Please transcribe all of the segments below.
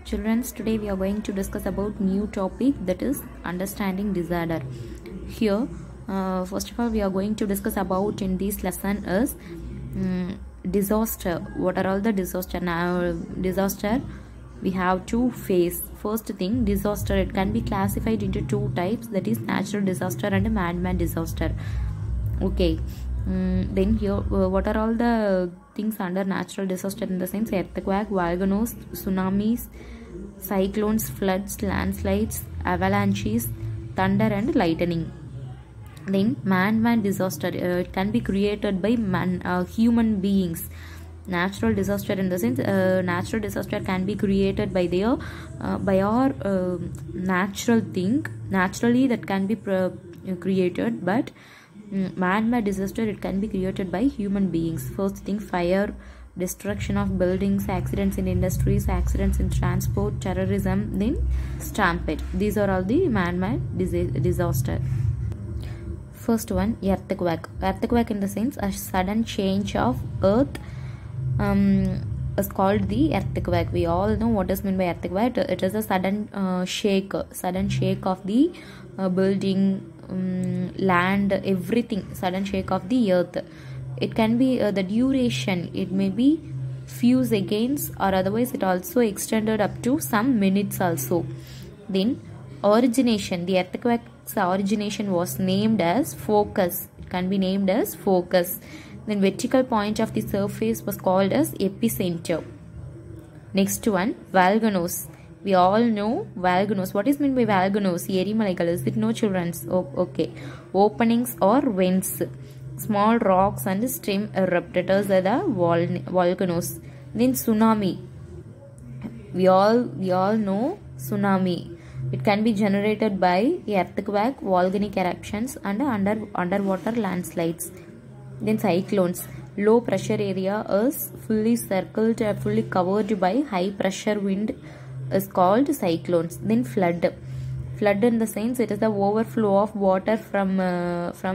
Children, today we are going to discuss about new topic, that is understanding disorder. Here, first of all, we are going to discuss about in this lesson is disaster. What are all the disaster? Now, disaster we have to face. First thing, disaster, it can be classified into two types, that is natural disaster and man-made disaster. Okay. Then here, what are all the things under natural disaster in the sense earthquake, volcanoes, tsunamis, cyclones, floods, landslides, avalanches, thunder and lightning. Then man-made disaster, it can be created by human beings. Natural disaster in the sense natural disaster can be created by their by our natural thing, naturally that can be created, but man-made disaster, it can be created by human beings. First thing, fire, destruction of buildings, accidents in industries, accidents in transport, terrorism, then stampede. These are all the man-made disaster. First one, earthquake. Earthquake in the sense a sudden change of earth is called the earthquake. We all know what is meant by earthquake. It is a sudden shake of the building, land, everything, sudden shake of the earth. It can be the duration, it may be few seconds, or otherwise it also extended up to some minutes also. Then origination, the earthquake's origination was named as focus. It can be named as focus. Then vertical point of the surface was called as epicenter. Next one, volcanoes. We all know volcanoes. What is meant by volcanoes? Erimalaikal. Is it no, children? Oh, okay. Openings or vents. Small rocks and stream eruptors are the volcanoes. Then tsunami. We all know tsunami. It can be generated by earthquake, volcanic eruptions and underwater landslides. Then cyclones. Low pressure area is fully circled, fully covered by high pressure wind is called cyclones. Then flood. Flood in the sense it is the overflow of water from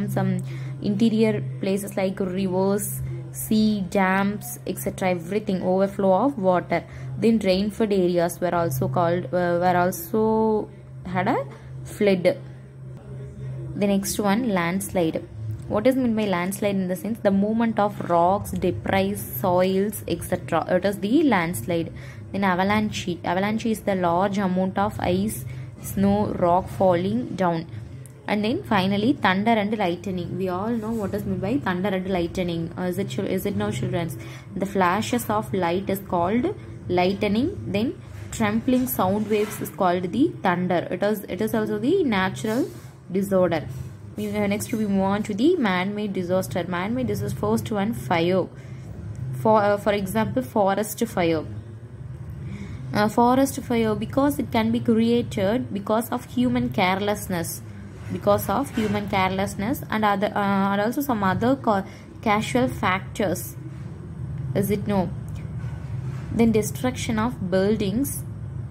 some interior places like rivers, sea, dams, etc. Everything, overflow of water. Then rain-fed areas were also had a flood. The next one, landslide. What is meant by landslide in the sense the movement of rocks, debris, soils, etc. It is the landslide. Then avalanche. Avalanche is the large amount of ice, snow, rock falling down. And then finally thunder and lightning. We all know what is meant by thunder and lightning. Is it no, children? The flashes of light is called lightning. Then trampling sound waves is called the thunder. It is also the natural disorder. Next we move on to the man-made disaster. Man-made disaster, first one, fire. For example, forest fire. Forest fire, because it can be created because of human carelessness. And also some other casual factors. Is it no? Then destruction of buildings.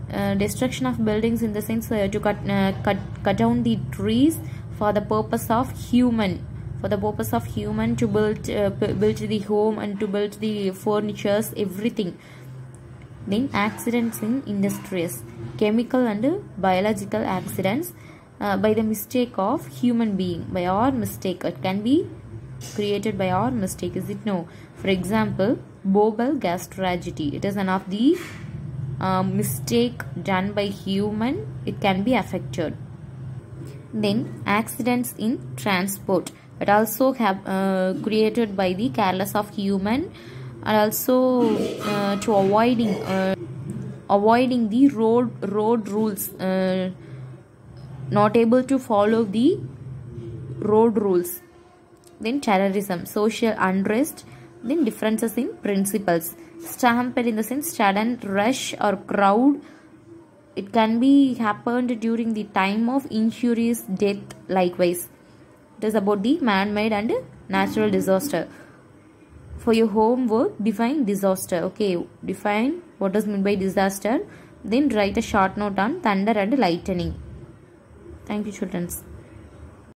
Destruction of buildings in the sense to cut down the trees for the purpose of human to build the home and to build the furnitures, everything. Then accidents in industries, chemical and biological accidents by the mistake of human being, by our mistake. It can be created by our mistake. Is it no? For example, Bhopal gas tragedy. It is one of the mistake done by human. It can be affected. Then accidents in transport. It also have created by the careless of human, and also to avoiding the road rules, not able to follow the road rules. Then terrorism, social unrest. Then differences in principles. Stampede in the sense sudden rush or crowd. It can be happened during the time of injurious death. Likewise, it is about the man-made and natural disaster. For your homework, define disaster. Okay, define what is meant by disaster. Then write a short note on thunder and lightning. Thank you, children.